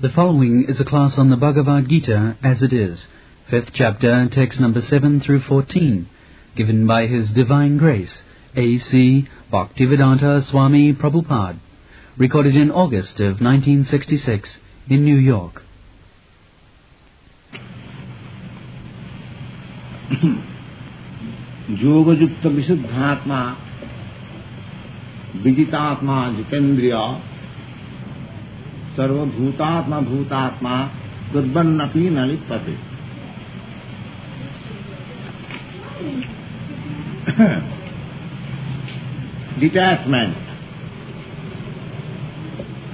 The following is a class on the Bhagavad Gita as it is, 5th chapter, text number 7 through 14, given by His Divine Grace, A.C. Bhaktivedanta Swami Prabhupada, recorded in August of 1966 in New York. Yoga-yukta visuddhatma vijitatma jitendriya sarvabhutatma bhutatma durbannapi nalipate. Detachment.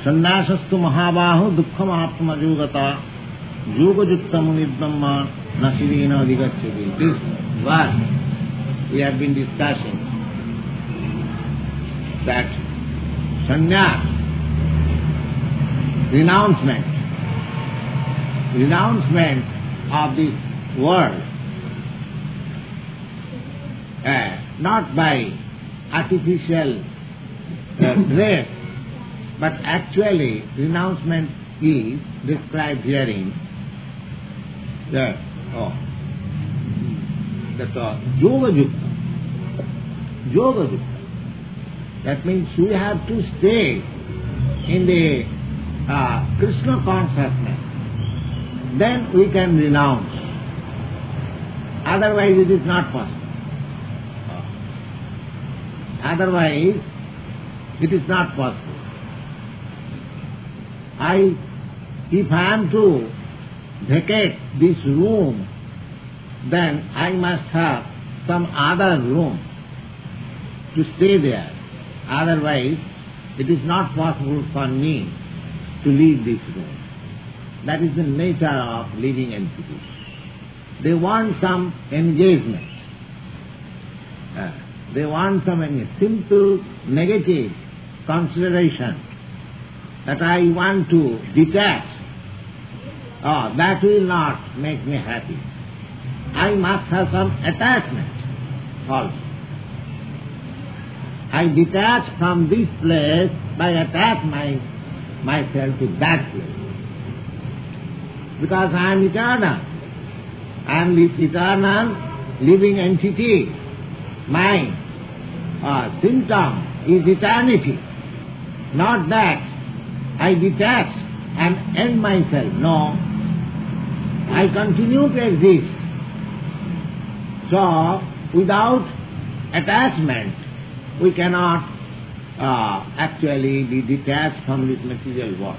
Sannyasastu mahabahu dukkham aptam ajogata yoga-yukta munidhamma nasirena adhigacchati. This verse we have been discussing, that sannyas, renouncement of this world, not by artificial dress, but actually renouncement is described herein, that yoga-yukta. Yoga-yukta. That means we have to stay in the Krishna consciousness. Then we can renounce. Otherwise it is not possible. Otherwise it is not possible. If I am to vacate this room, then I must have some other room to stay there. Otherwise, it is not possible for me to leave this room. That is the nature of living entities. They want some engagement. They want some simple negative consideration that I want to detach. That will not make me happy. I must have some attachment also. I detach from this place by attach myself to that place. Because I am eternal. I am eternal living entity. My symptom is eternity. Not that I detach and end myself. No. I continue to exist. So, without attachment, we cannot actually be detached from this material world.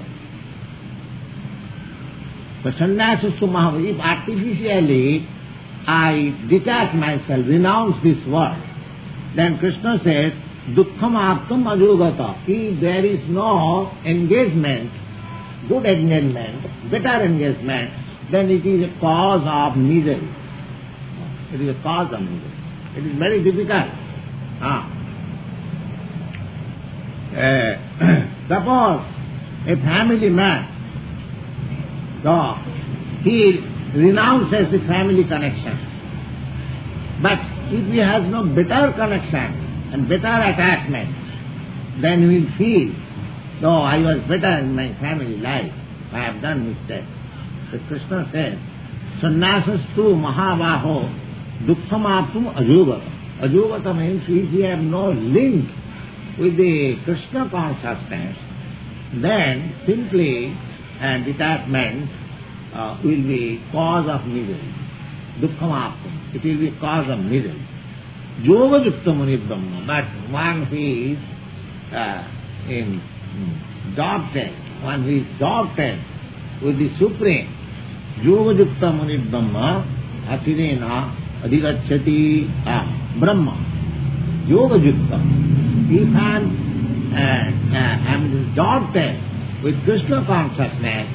So, sannyasastu mahabahu, if artificially I detach myself, renounce this world, then Krishna says, dukkham aptam ajogata. If there is no engagement, good engagement, better engagement, then it is a cause of misery. It is a cause of misery. It is very difficult. Suppose a family man, so he renounces the family connection. But if he has no better connection and better attachment, then he will feel, though I was better in my family life, I have done mistake. So Krishna says, sannyasastu mahabaho dukkham aptum ajogata. Ajogata means if you have no link with the Krishna consciousness, then simply detachment will be cause of misery. Dukkham aptam. It will be cause of misery. Yoga-yukta munidhamma. But one who is one who is adopted with the Supreme, yoga-yukta munidhamma asirena adhigacchati Brahma. Yoga-yukta. If I am adopted with Krishna consciousness,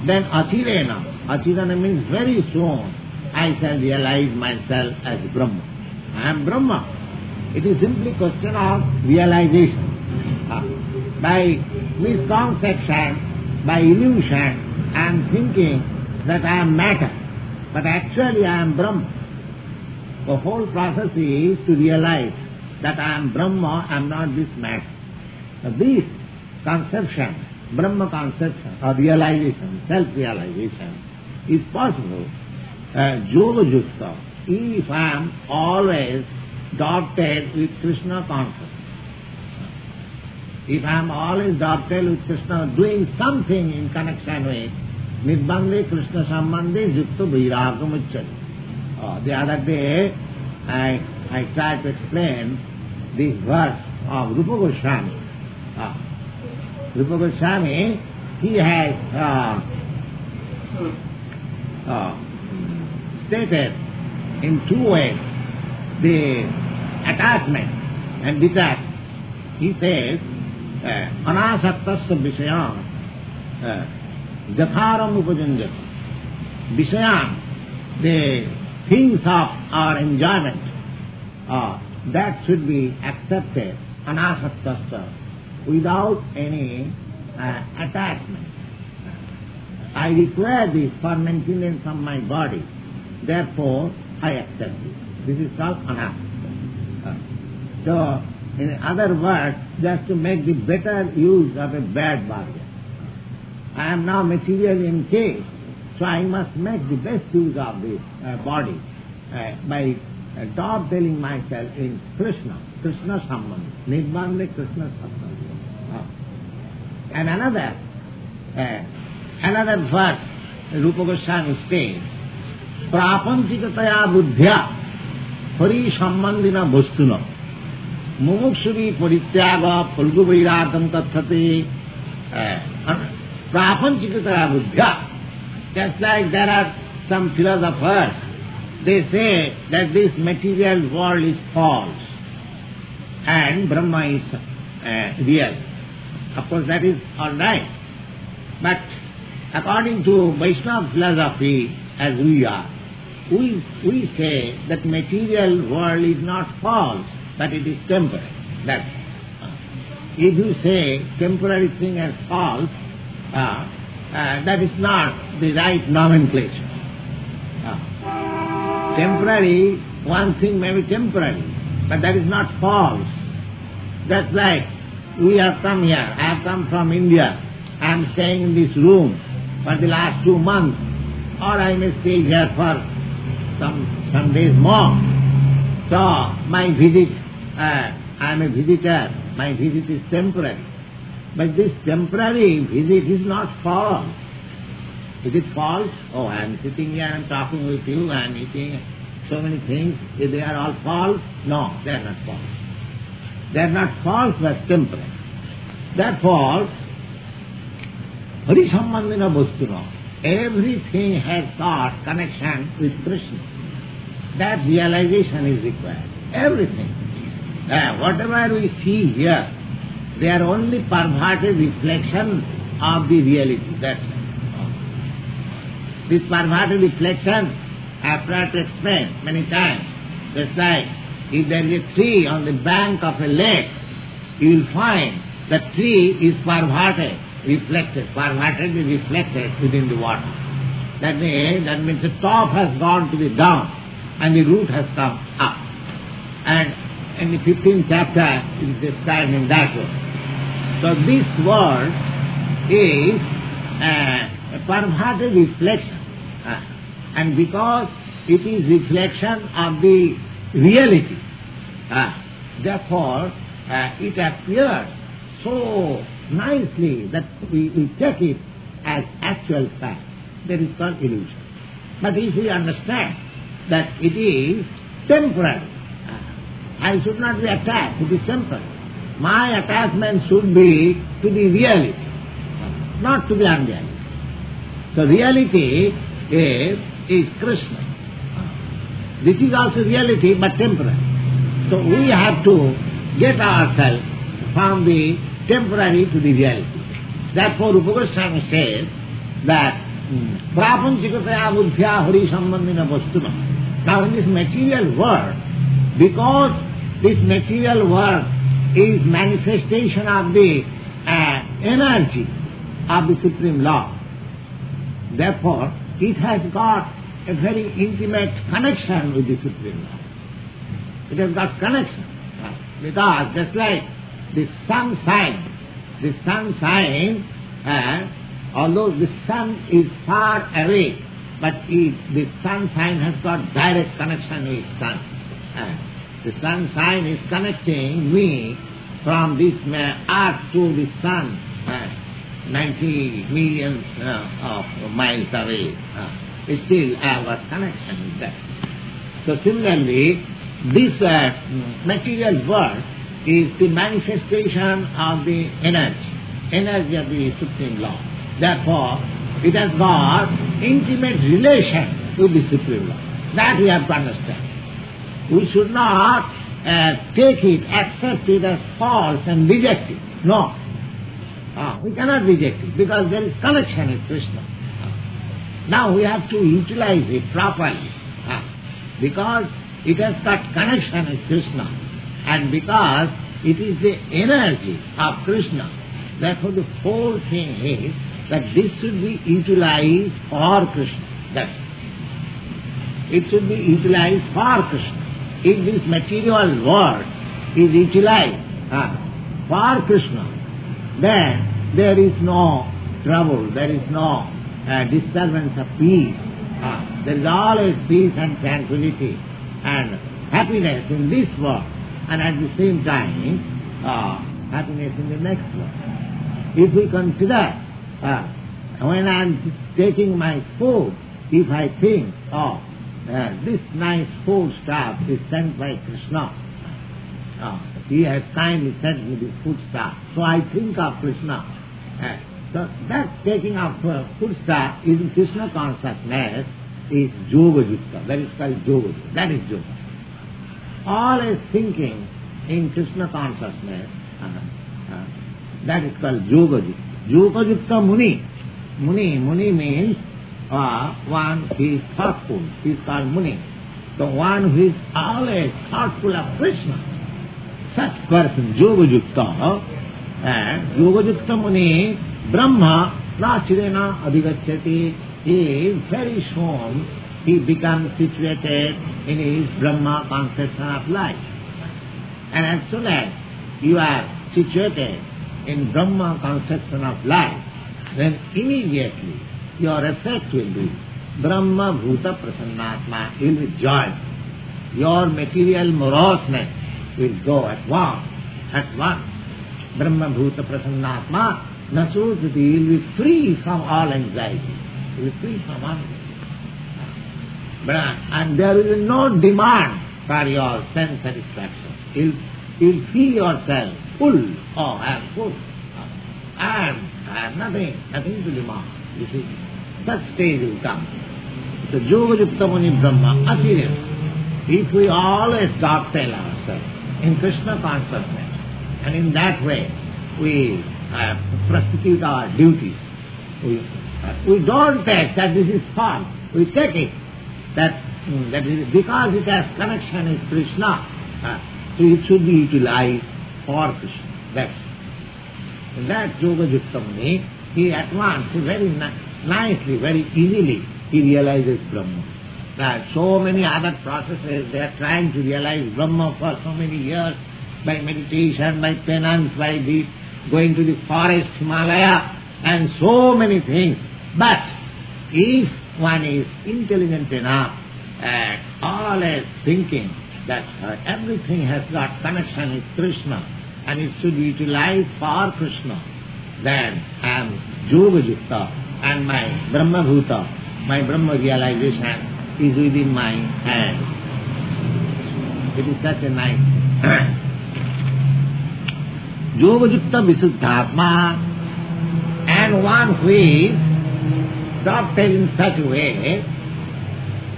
then asirena means very soon I shall realize myself as Brahma. I am Brahma. It is simply question of realization. By misconception, by illusion, I am thinking that I am matter, but actually I am Brahma. The whole process is to realize that I am Brahma, I am not this matter. This conception Brahma conception or realization, self-realization is possible. Yoga Yukta, if I am always dotted with Krishna consciousness, if I am always dotted with Krishna, doing something in connection with Nibbande Krishna Sambandhe Yukta Vairagam Uchchati. The other day, I tried to explain this verse of Rupa Goswami. Rupa Goswami, he has stated in two ways the attachment and detachment. He says, anasaktasya visayam jatharam upajanjati. Visayam, the things of our enjoyment, that should be accepted, anasaktasya, without any attachment. I require this for maintenance of my body, therefore I accept it. This is called anasakta. So, in other words, just to make the better use of a bad body. I am now materially encased, so I must make the best use of this body by top-telling myself in Krishna, Krishna Sambandha, Nibbande Krishna Sambandha. And another verse, Rupa Goswami says, Prapanchikataya buddhya hari sambandhina bhastuna mumukshuri parityaga phalgu vairagam tathate. Prapanchikataya buddhya. Just like there are some philosophers, they say that this material world is false and Brahma is real. Of course that is all right. But according to Vaishnava philosophy, as we are, we say that material world is not false, but it is temporary. That if you say temporary thing as false, that is not the right nomenclature. Temporary, one thing may be temporary, but that is not false. Just like we have come here, I have come from India, I am staying in this room for the last 2 months, or I may stay here for some days more. So my visit, I am a visitor, my visit is temporary. But this temporary visit is not false. Is it false? Oh, I am sitting here and talking with you and eating so many things. If they are all false? No, they are not false. They are not false but temporary. Therefore, Harisambandhina Bhastuna, everything has got connection with Krishna. That realization is required. Everything. Whatever we see here, they are only perverted reflection of the reality. That's it. This perverted reflection, I have tried to explain many times. Just like if there is a tree on the bank of a lake, you will find the tree is pervertedly reflected within the water. That means the top has gone to the down and the root has come up. And in the 15th chapter it is described in that way. So this world is a perverted reflection. And because it is reflection of the reality, therefore it appears so nicely that we take it as actual fact. That is called illusion. But if we understand that it is temporary, I should not be attached, it is temporary. My attachment should be to the reality, not to the unreality. So reality is Krishna. This is also reality but temporary. So we have to get ourselves from the temporary to the reality. Therefore Rupa Goswami says that Prapanchikataya buddhya hari sambandhina bhastuna. Now in this material world, because this material world is manifestation of the energy of the Supreme Law, therefore it has got a very intimate connection with the Supreme Law. It has got connection. Because just like the sun shines although the sun is far away, but the sunshine has got direct connection with sun. The sunshine is connecting me from this earth to the sun, 90 millions of miles away. Still I have a connection with that. So similarly, this material world is the manifestation of the energy of the Supreme Law. Therefore, it has got intimate relation to the Supreme Law. That we have to understand. We should not take it, accept it as false and reject it. No. We cannot reject it because there is connection with Krishna. Now we have to utilize it properly because it has got connection with Krishna and because it is the energy of Krishna. Therefore the whole thing is that this should be utilized for Krishna. That's it. It should be utilized for Krishna. If this material world is utilized for Krishna, then there is no trouble, there is no disturbance of peace. There is always peace and tranquility and happiness in this world, and at the same time happiness in the next world. If we consider when I am taking my food, if I think, this nice food stuff is sent by Krishna, he has kindly sent me this food stuff, so I think of Krishna. So that taking of food stuff in Krishna consciousness is yoga yukta. That is called yoga. That is yoga. Always thinking in Krishna consciousness, that is called yoga yukta. Yoga yukta muni. Muni means one who is thoughtful. He is called muni. So one who is always thoughtful of Krishna, such person, yoga yukta, yoga yukta muni, Brahma, nachirena adhigachyati, he is very soon, he becomes situated in his Brahma conception of life. And as soon as you are situated in Brahma conception of life, then immediately your effect will be Brahma Bhuta Prasannatma, you will be joy. Your material moroseness will go at once. Brahma Bhuta Prasannatma, Nasudati, you will be free from all anxiety. You will be free from all anxiety. And there will be no demand for your sense satisfaction. You will feel yourself full. Oh, I am full. I have nothing to demand. You see, that stage will come. So, Yoga Yukta Muni Brahma, asiriya. If we always dovetail ourselves in Krishna consciousness, and in that way we prosecute our duties, we don't take that this is false. We take it that is because it has connection with Krishna, so it should be utilized for Krishna. That's in that Yoga Yukta Muni, he at once, very nicely, very easily, he realizes Brahma. So many other processes, they are trying to realize Brahma for so many years, by meditation, by penance, by going to the forest, Himalaya, and so many things. But if one is intelligent enough and always thinking that everything has got connection with Krishna and it should be utilized for Krishna, then I am Yoga Yukta and my Brahma Bhuta, my Brahma realization is within my hand. It is such a nice Yoga Yukta Visuddhatma, and one who is dovetailed in such a way,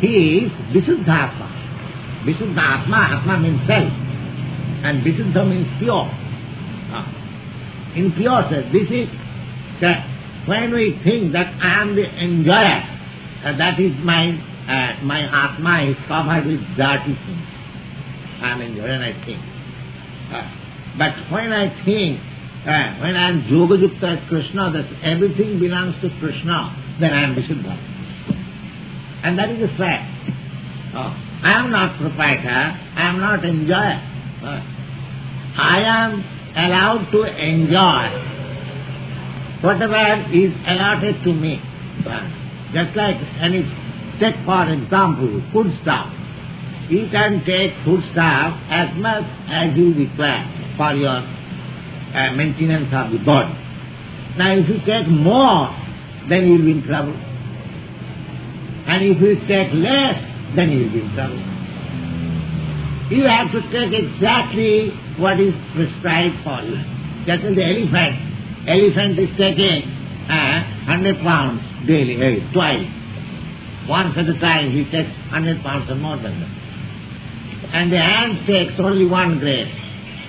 he is Visuddhatma. Visuddhatma, Atma means self, and Visuddha means pure. In pure sense, this is that when we think that I am the enjoyer, that is my Atma is covered with dirty things. I am enjoyer and I think. But when I think, when I am Yoga Yukta as Krishna, that everything belongs to Krishna, then I am Visuddha. And that is a fact. I am not proprietor, I am not enjoyer. I am allowed to enjoy whatever is allotted to me. Just like any, take for example, food stuff. You can take food stuff as much as you require for your maintenance of the body. Now if you take more, then you will be in trouble. And if you take less, then you will be in trouble. You have to take exactly what is prescribed for you. Just as the elephant is taking 100 pounds daily, twice. Once at a time he takes 100 pounds or more than that. And the ant takes only 1 grain.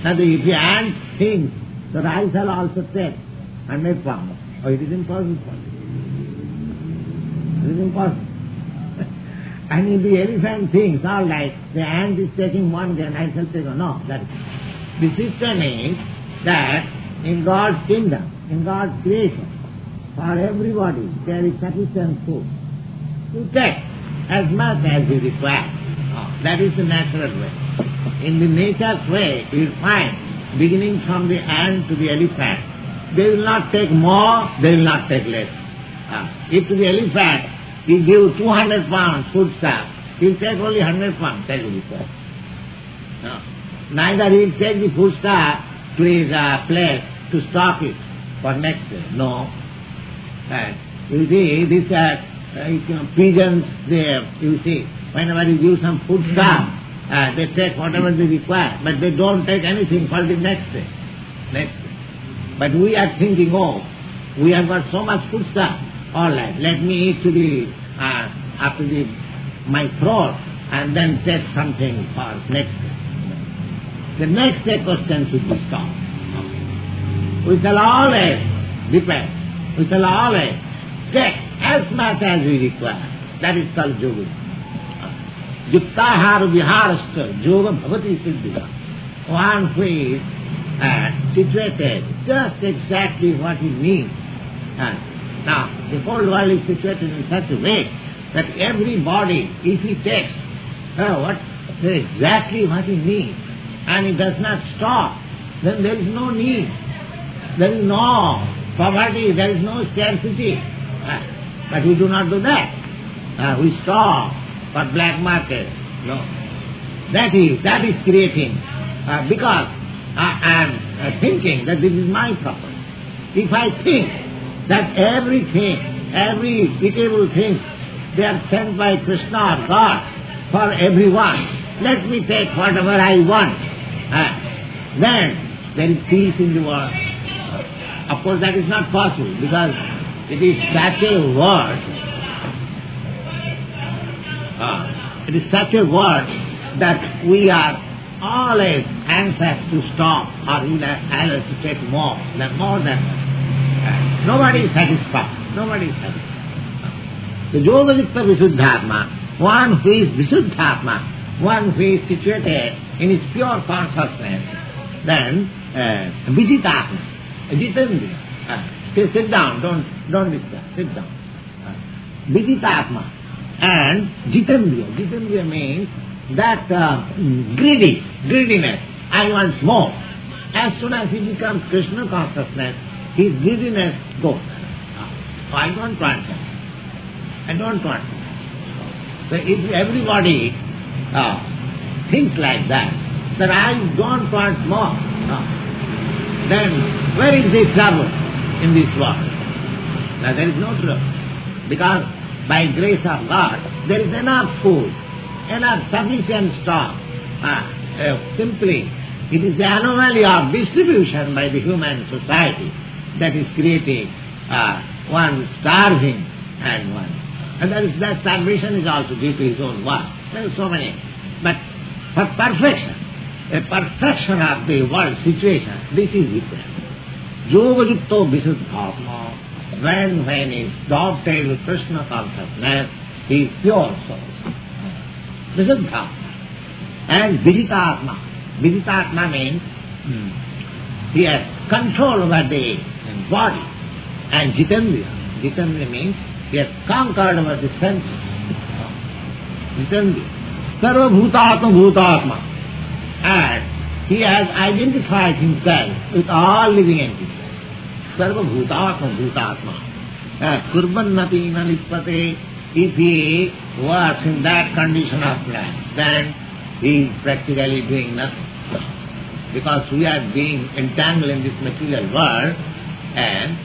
Now if the ant thinks, the rice will also take 100 pounds. Oh, it is impossible for him. It is impossible. And if the elephant thinks, all right, the ant is taking 1 grain, I shall take, no. The system is that in God's kingdom, in God's creation, for everybody there is sufficient food. You take as much as you require. That is the natural way. In the nature's way, you will find, beginning from the ant to the elephant, they will not take more, they will not take less. If to the elephant you give 200 pounds foodstuff, he will take only 100 pounds, that will be fair. No. Neither he will take the foodstuff to his place to stock it for next day. No. You see, these pigeons there, you see, whenever you give some foodstuff, they take whatever they require, but they don't take anything for the next day. But we are thinking, oh, we have got so much foodstuff, all right, let me eat to the after my throat and then take something for next day. The next day question should be stopped. We shall always depend. We shall always take as much as we require. That is called yoga. Yuktahara viharastha yoga bhavati siddhika. One who is situated just exactly what he needs. Now, the whole world is situated in such a way that everybody, if he takes exactly what he needs, and he does not stop, then there is no need. There is no poverty, there is no scarcity. But we do not do that. We stop for black market. No. That is creating, because I am thinking that this is my property. If I think that everything, every eatable thing, they are sent by Krishna or God for everyone, let me take whatever I want. Then there is peace in the world. Of course that is not possible because it is such a world. It is such a world that we are always anxious to stop or even anxious to take more than nobody is satisfied. Nobody is satisfied. The Yoga-Yukta Visuddhatma, one who is Visuddhatma, one who is situated in his pure consciousness, then Vijitatma, Jitendriya. Sit down, don't discuss, sit down. Vijitatma and Jitendriya. Jitendriya means that greediness, I want more. As soon as he becomes Krishna consciousness, his greediness goes. Oh, I don't want that. I don't want that. So if everybody thinks like that I don't want more, then where is the trouble in this world? Now there is no trouble. Because by grace of God, there is enough food, enough sufficient stock. Simply, it is the anomaly of distribution by the human society that is creating one starving and one. And that starvation is also due to his own work. There are so many. But for perfection, a perfection of the world situation, this is different. Yoga-yukto visuddhatma, when he is dovetailed with Krishna consciousness, he is pure soul. Visuddhatma. And vijitatma. Vijitatma means he has control over the body. And jitendriya. Jitendriya means he has conquered over the senses. Jitendriya. Sarva bhutatma bhutatma. And he has identified himself with all living entities. Sarva Bhutatma Bhutatma. Kurbannapi Nalipate, if he was in that condition of life, then he is practically doing nothing. Because we are being entangled in this material world and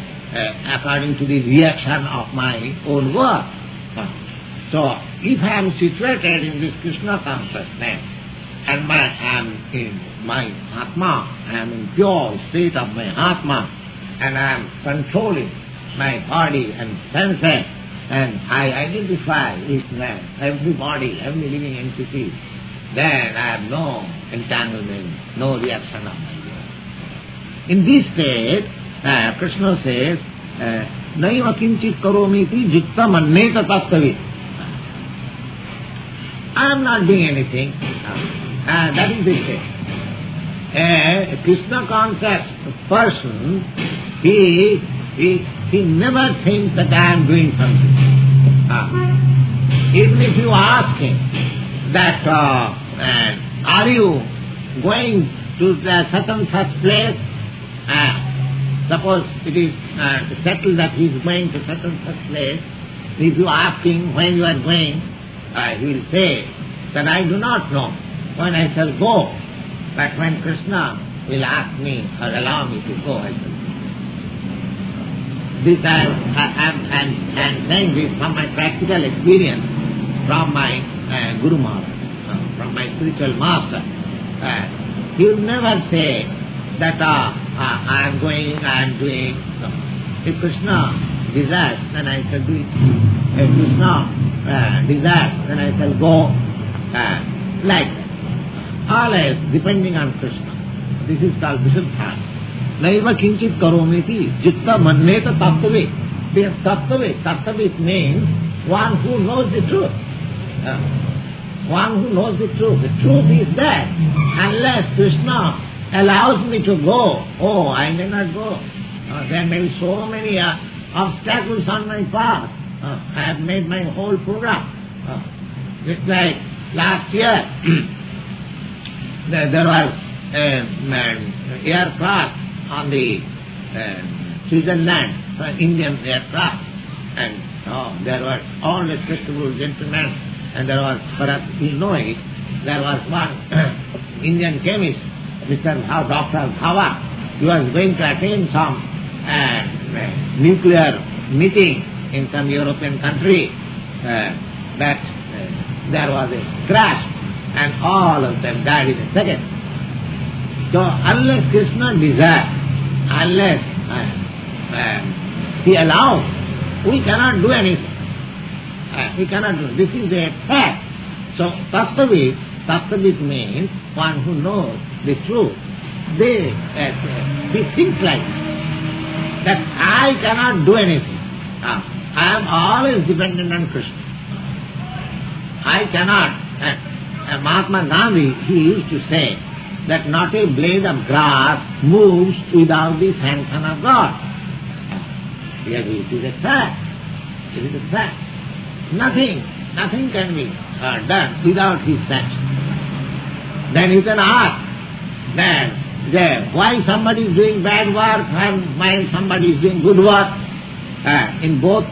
according to the reaction of my own work. So, if I am situated in this Krishna consciousness and I am in my Atma, I am in pure state of my Atma and I am controlling my body and senses and I identify with every body, every living entity, then I have no entanglement, no reaction of my will. In this state, Krishna says, Naiva kinchit karomiti jitta manneta tattavit. I am not doing anything. That is the state. A Krishna conscious person, he never thinks that I am doing something. Even if you ask him that are you going to such and such place, suppose it is settled that he is going to such and such place, if you ask him when you are going, he will say that I do not know when I shall go, but when Krishna will ask me or allow me to go, I shall go. This I am saying this from my practical experience, from my Guru Maharaj, from my spiritual master. He will never say that I am going, I am doing. No. If Krishna desires, then I shall do it. If Krishna desires, then I shall go. Like that. Always depending on Krishna. This is called Visuddha. Naiva kinchit karomiti jitta manneta tattavit. Tattavit means one who knows the truth. One who knows the truth. The truth is that unless Krishna allows me to go, I may not go. There may be so many obstacles on my path. I have made my whole program. Just like last year, there was an aircraft on the Switzerland, Indian aircraft, and there were all respectable gentlemen, and there was, perhaps you know it, there was one Indian chemist, Dr. Bhava. He was going to attend some nuclear meeting in some European country, but there was a crash, and all of them died in a second. So unless Krishna desires, unless he allows, we cannot do anything. We cannot do. This is a fact. So tattavit means one who knows the truth. He thinks like that I cannot do anything. I am always dependent on Krishna. I cannot. Mahatma Gandhi, he used to say that not a blade of grass moves without the sanction of God. Yes, it is a fact. It is a fact. Nothing can be done without his sanction. Then you can ask that why somebody is doing bad work and why somebody is doing good work. In both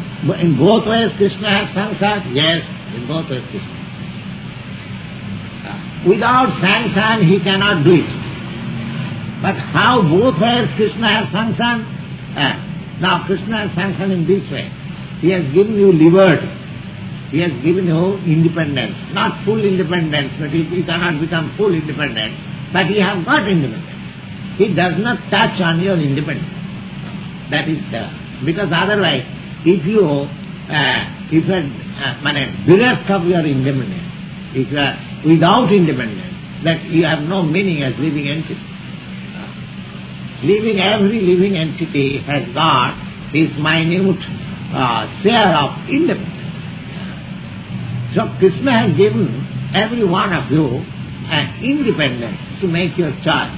ways Krishna has sanctioned. Yes, in both ways Krishna. Without sanction he cannot do it. But how both ways Krishna has sanctioned? Now Krishna has sanctioned in this way. He has given you liberty. He has given you independence. Not full independence, but you cannot become full independent. But you have got independence. He does not touch on your independence. That is because otherwise, if you are bereft of your independence, if you are without independence, that you have no meaning as living entity. Every living entity has got this minute share of independence. So Krishna has given every one of you independence to make your choice.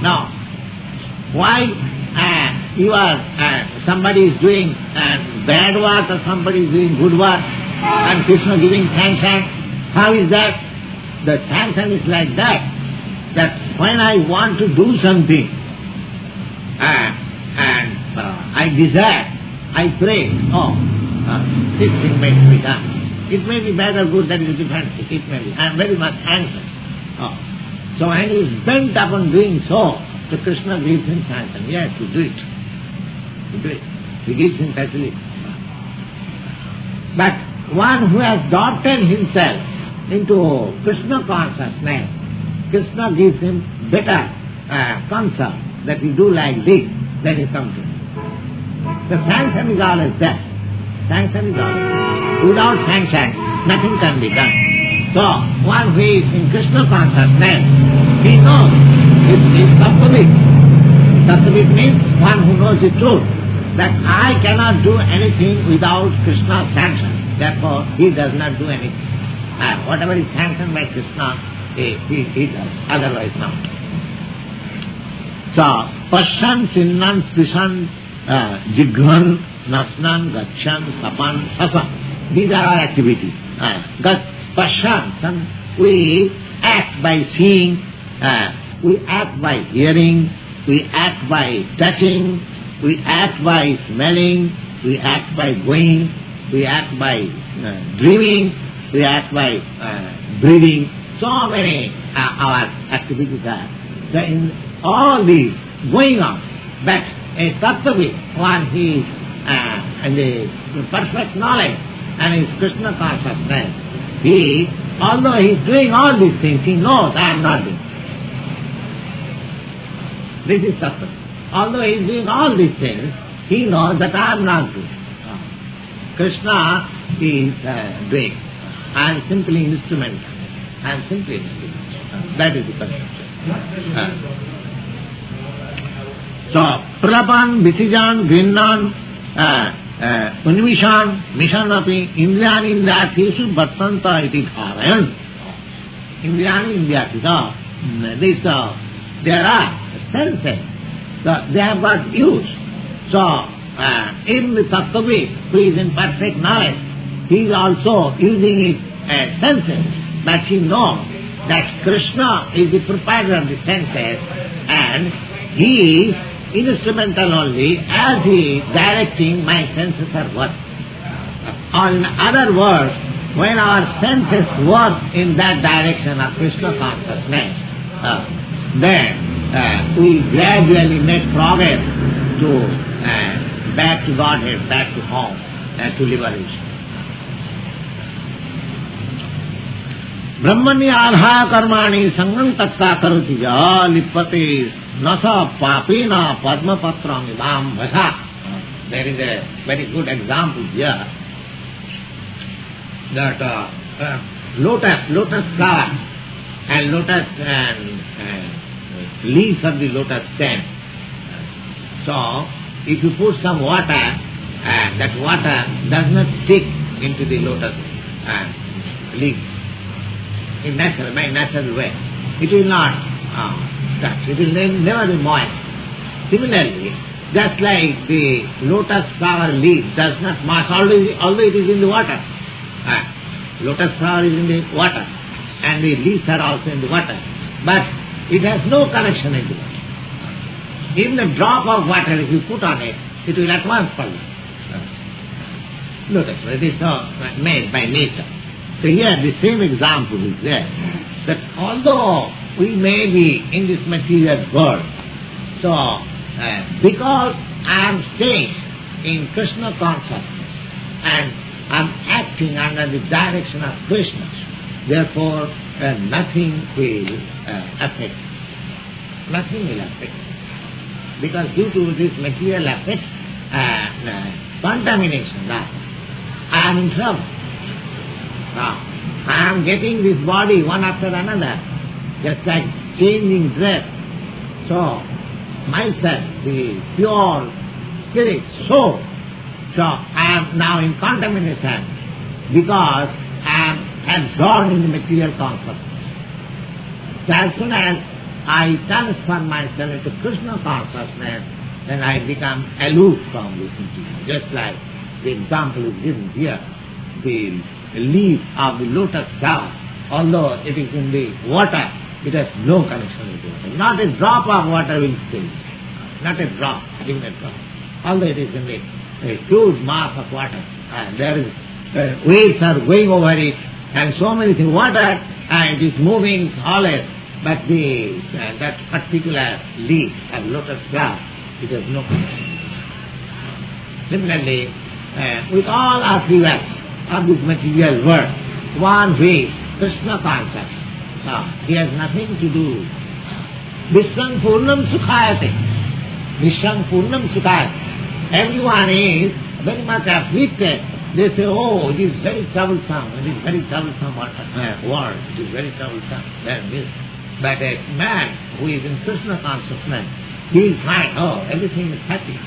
Now, why you are somebody is doing bad work or somebody is doing good work and Krishna giving sanction? How is that? The sanction is like that when I want to do something and I desire, I pray, this thing may be done. It may be bad or good, that is a different thing. It may be. I am very much anxious. So when he is bent upon doing so Krishna gives him sanction. Yes, to do it. To do it. He gives him facility. But one who has adopted himself into Krishna consciousness, Krishna gives him better concern that he do like this, that is something. The sanction is always there. Sanction is always there. Without sanction, nothing can be done. So, one who is in Krishna consciousness, he knows it is Tattvik. Tattvik means one who knows the truth, that I cannot do anything without Krishna's sanction. Therefore, he does not do anything. Whatever is sanctioned by Krishna, he does, otherwise not. So, Pashan, Sinnan, Spishan, Jigvan, Nasnan, Gakshan, Sapan, Sasan. These are our activities. Pashan, we act by seeing, we act by hearing, we act by touching, we act by smelling, we act by going, we act by dreaming, we act by breathing. So many our activities are. So in all these going on, but a Tattvik, one he is in the perfect knowledge and his Krishna consciousness, he, although he is doing all these things, he knows I am not doing. This is Tattvik. Although he is doing all these things, he knows that I am not doing. Krishna is doing. I am simply instrumental. I am simply instrumental. That is the concept. So, Pralapan, Visijan, Grinnan, Unvishan, Mishanapi, Indriyani Indriyathishu Bhattanta iti dharayan. Indriyani Indriyathishu. There are senses. So, they have got use. So, in the Tattvik, who is in perfect knowledge, he is also using his senses. But he knows that Krishna is the proprietor of the senses and he is instrumental only as he is directing my senses are working. In other words, when our senses work in that direction of Krishna consciousness, then we gradually make progress to back to Godhead, back to home, to liberation. Brahmani adhaya karmani sangam tatta karoti ja lippate nasa papena padma patram imam vasa. There is a very good example here that lotus flower and lotus leaves of the lotus stem. So, if you put some water, that water does not stick into the lotus leaves. In by natural way. It will not touch. It will never be moist. Similarly, just like the lotus flower leaf does not moist, although it is in the water. Lotus flower is in the water, and the leaves are also in the water. But it has no connection in the water. Even a drop of water, if you put on it, it will at once pollute. Lotus, it is not made by nature. So here the same example is there, that although we may be in this material world, so because I am staying in Krishna consciousness and I am acting under the direction of Krishna, therefore nothing will affect. Nothing will affect. Because due to this material effect, contamination, I am in trouble. Now, I am getting this body one after another, just like changing dress. So, myself, the pure spirit, soul, so I am now in contamination because I am absorbed in the material consciousness. So as soon as I transfer myself into Krishna consciousness, then I become aloof from this material. Just like the example is given here, the leaf of the lotus flower, although it is in the water, it has no connection with the water. Not a drop of water will stay. not a drop, even a drop. Although it is in the a huge mass of water, and there is waves are going over it, and so many things, water, and it is moving always, but that particular leaf of lotus flower, it has no connection. Similarly, with all our rivers of this material world, one who is Krishna conscious, he has nothing to do. Vishwam Purnam Sukhayate. Vishwam Purnam Sukhayate. Everyone is very much afflicted. They say, oh, it is very troublesome, it is very troublesome world, it is very troublesome. But a man who is in Krishna consciousness, he will find, oh, everything is happy.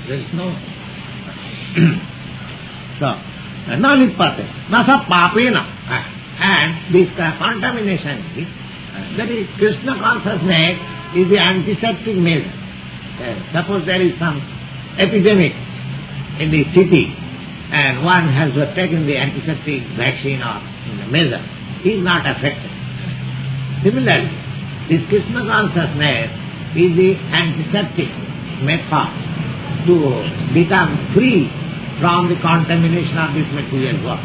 There is no... So, na lipate, na sa papena. And this contamination, that is Krishna consciousness is the antiseptic measure. Suppose there is some epidemic in the city and one has taken the antiseptic vaccine or measure, he is not affected. Similarly, this Krishna consciousness is the antiseptic method to become free from the contamination of this material world.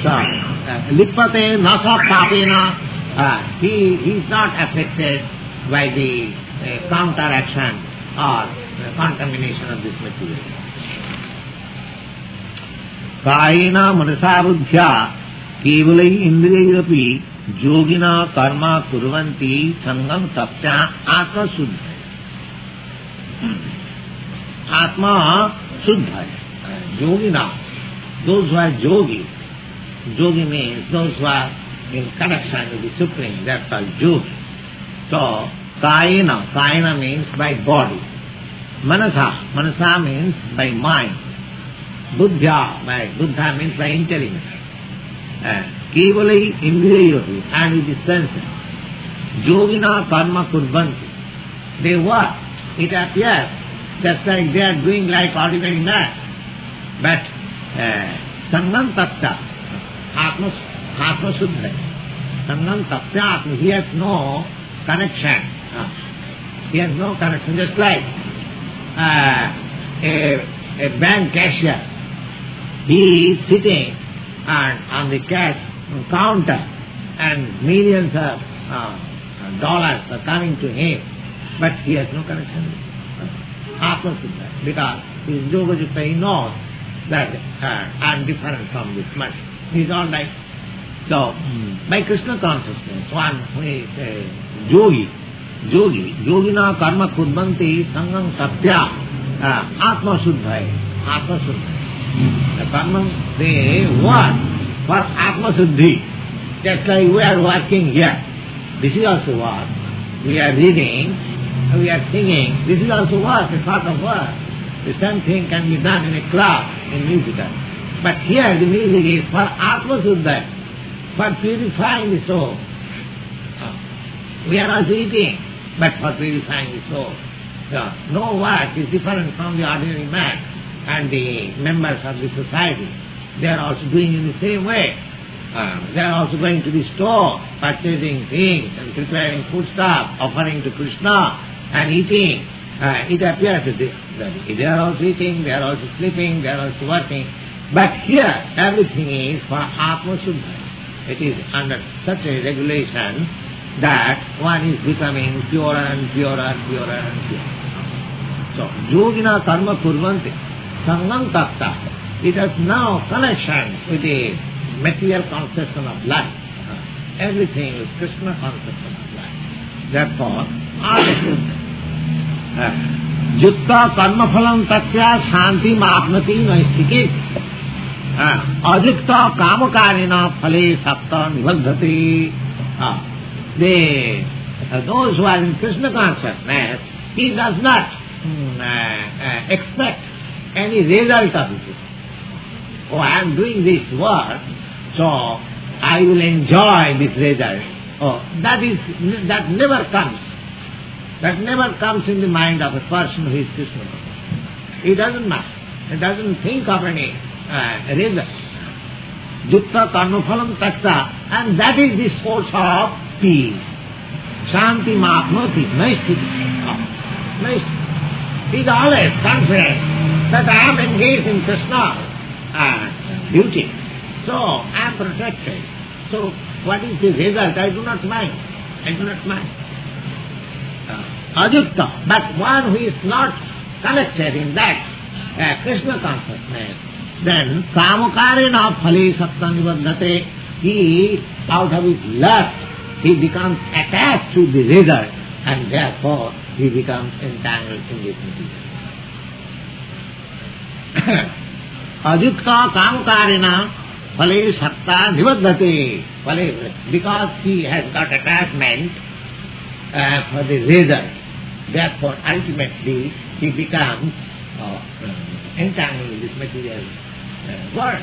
So, lipate nasa papena, he is not affected by the counteraction or contamination of this material. Kayena manasa buddhya kevalai indriyapi yogina karma kurvanti sangam tapya atma suddha. Atma suddha. Yogina, those who are yogi. Yogi means those who are in connection with the Supreme, that's called yogi. So, kayena means by body. Manasa means by mind. Buddha means by intelligence. Kevalai indriyayohi, and with the senses. Yogina karma kurvanti. They work. It appears just like they are doing like ordinary man. But sangam tapta, atma suddha. Sangam tapta atma, he has no connection. He has no connection. Just like a bank cashier, he is sitting on the cash counter and millions of dollars are coming to him, but he has no connection. Atma suddha, because he is yoga-jukta, he knows that I am different from this much. He is all right. So, by Krishna consciousness, one who is a yogina karma kurvanti sangam satya atma suddha. The karma, they work for atma suddhi. Just like we are working here. This is also work. We are reading, we are singing. This is also work, a sort of work. The same thing can be done in a club, in musical. But here the music is for atma suddha, for purifying the soul. We are also eating, but for purifying the soul. So, no work is different from the ordinary man and the members of the society. They are also doing in the same way. They are also going to the store, purchasing things and preparing foodstuff, offering to Krishna and eating. It appears that they are also eating, they are also sleeping, they are also working. But here, everything is for Atma Suddha. It is under such a regulation that one is becoming purer and purer and purer and purer. So, yogina karma kurvanti, sangam tapta. It has now connection with the material conception of life. Everything is Krishna conception of life. Therefore, jutta karma phalam tatya shanti mapnati naistikit. Adikta kamakarina phale sapta nivagdhati. Those who are in Krishna consciousness, he does not expect any result of it. Oh, I am doing this work, so I will enjoy this result. Oh, that never comes. That never comes in the mind of a person who is Krishna. He doesn't matter. He doesn't think of any result. Jutta karma phalam tatta, and that is the source of peace. Shanti Mapnoti, Naisthiti. He is always confident that I am engaged in Krishna duty. So I am protected. So what is the result? I do not mind. Ajukta, but one who is not connected in that Krishna consciousness, then kamukarena phale sattanivadhate, he, out of his lust, he becomes attached to the result, and therefore he becomes entangled in this material. Ajukta kamukarena phale satta nivadhate, because he has got attachment for the result, therefore ultimately he becomes entangled in this material world.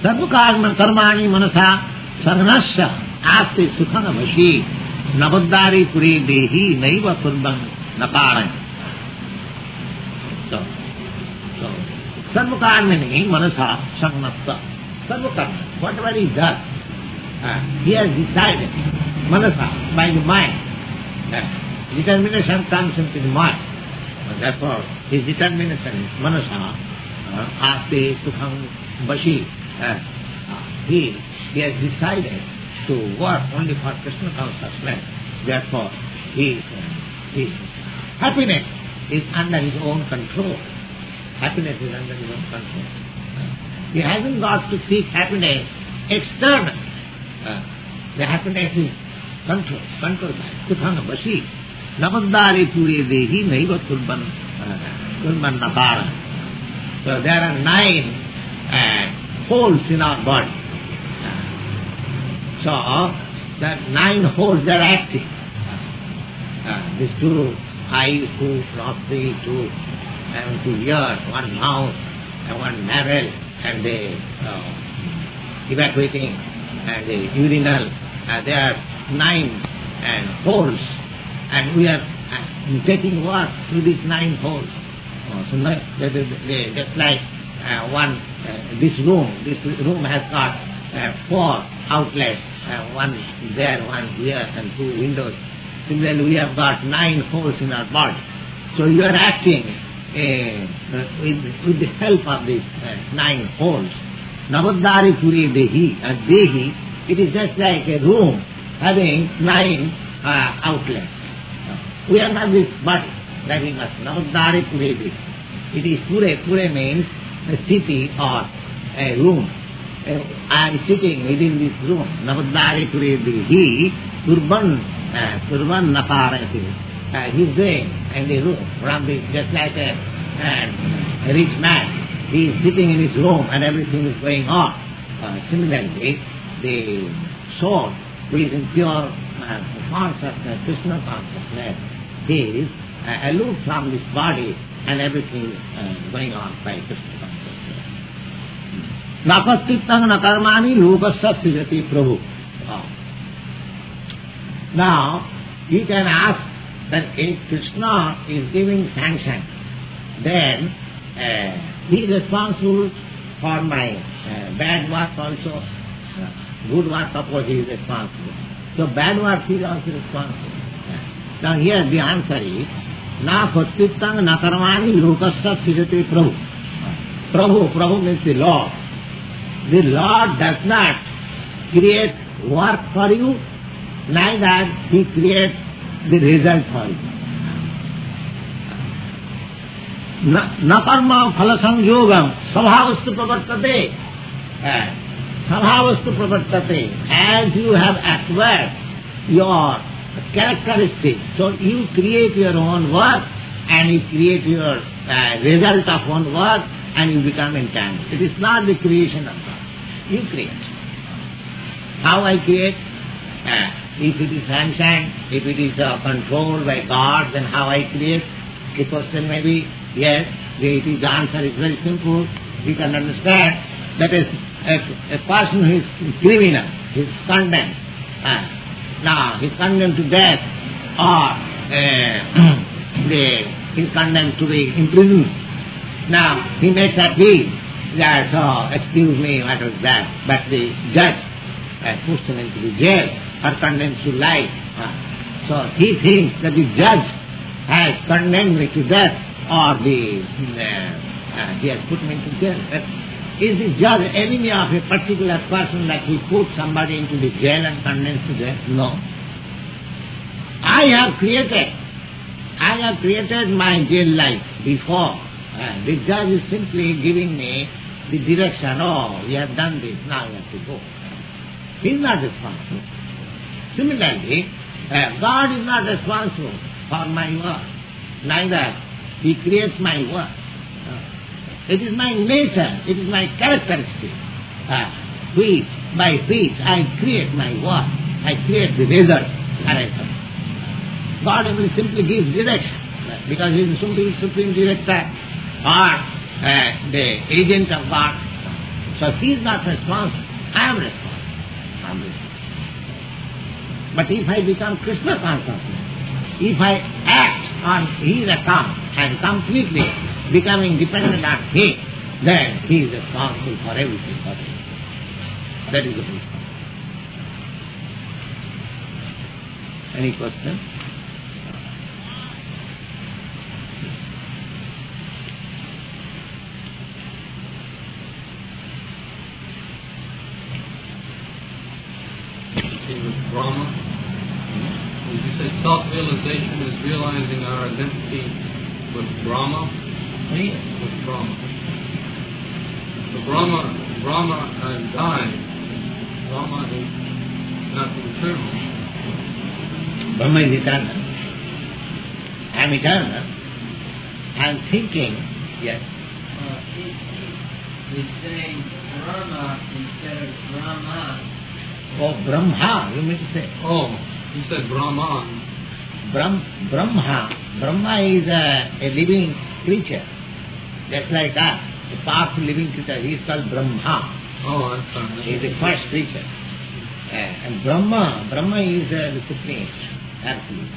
Sarva karmani manasa sagnasya aste sukhana vashi navaddari puri dehi naiva kurban nakaran. So sarva karmani manasa sagnasya, sarva karma, whatever he does, he has decided, manasa, by the mind. Determination comes into the mind. Therefore, his determination is manasa, aste sukham vashi. He has decided to work only for Krishna consciousness. Therefore, his happiness is under his own control. Happiness is under his own control. He hasn't got to seek happiness external. The happiness is controlled by Sukhana Vashi. Navaddari pure dehi naiva kurban nakara. So there are 9 holes in our body. So that 9 holes, they are active. These 2 eyes, 2 nostrils, 2 ears, 1 mouth, and 1 navel, and the evacuating and the urinal. There are 9 holes, and we are taking work through these 9 holes. So just like this room has got 4 outlets, 1 there, 1 here, and 2 windows. Similarly, we have got 9 holes in our body. So you are acting with the help of these 9 holes. Navaddari puri dehi, dehi, it is just like a room having 9 outlets. We are not this body, that we must. Navaddari puri dehi. It is pure means a city or a room. I am sitting within this room. Navaddari puri dehi, turban nakarati. He is going in the room, just like a rich man. He is sitting in his room and everything is going on. Similarly, the soul, who is in pure consciousness, Krishna consciousness, he is aloof from this body and everything is going on by Krishna consciousness. Napastitang nakarmani lokasya srijati Prabhu. Now, you can ask that if Krishna is giving sanction, then he is responsible for my bad work also. Good work, suppose he is responsible. So bad work he is also responsible. Now here the answer is, na pattitang na karmani lokasya srijati Prabhu. Prabhu means the Lord. The Lord does not create work for you, neither he creates the result for you. Na karma phala sanjogam sabhavastu pravartate. Sabhavastu pravartate. As you have acquired your characteristics, so you create your own work and you create your result of own work and you become entangled. It is not the creation of God. You create. How I create? If it is sanctioned, if it is controlled by God, then how I create? The question may be, yes, the answer is very simple. You can understand that is a person who is criminal, he is condemned. Now, he is condemned to death, or he is condemned to be imprisoned. Now, he makes appeal that, excuse me, what was that? But the judge puts him into the jail. or condemns to life. So he thinks that the judge has condemned me to death, or he has put me into jail. Is the judge enemy of a particular person that he puts somebody into the jail and condemns to death? No. I have created my jail life before. The judge is simply giving me the direction. Oh, you have done this, now you have to go. He is not responsible. Similarly, God is not responsible for my work. Neither He creates my work. It is my nature, it is my characteristic. Which I create my work, I create the result. God will simply give direction, because He is the supreme director or the agent of God. So He is not responsible. I am responsible. But if I become Krishna consciousness, if I act on His account and completely becoming dependent on Him, then He is responsible for everything for me. That is the principle. Any question? With Brahma, would you say self-realization is realizing our identity with Brahma? Yes. With Brahma. So Brahma dies. Brahma is not eternal. Brahma is eternal. I am eternal. I am thinking, yes. He's saying Brahma instead of Brahman. Oh, Brahma, you mean to say? Oh, you said Brahman. Brahma is a living creature. Just like us, a powerful living creature. He is called Brahma. Oh, that's fine. He is the first creature. And Brahma is the supreme, absolute.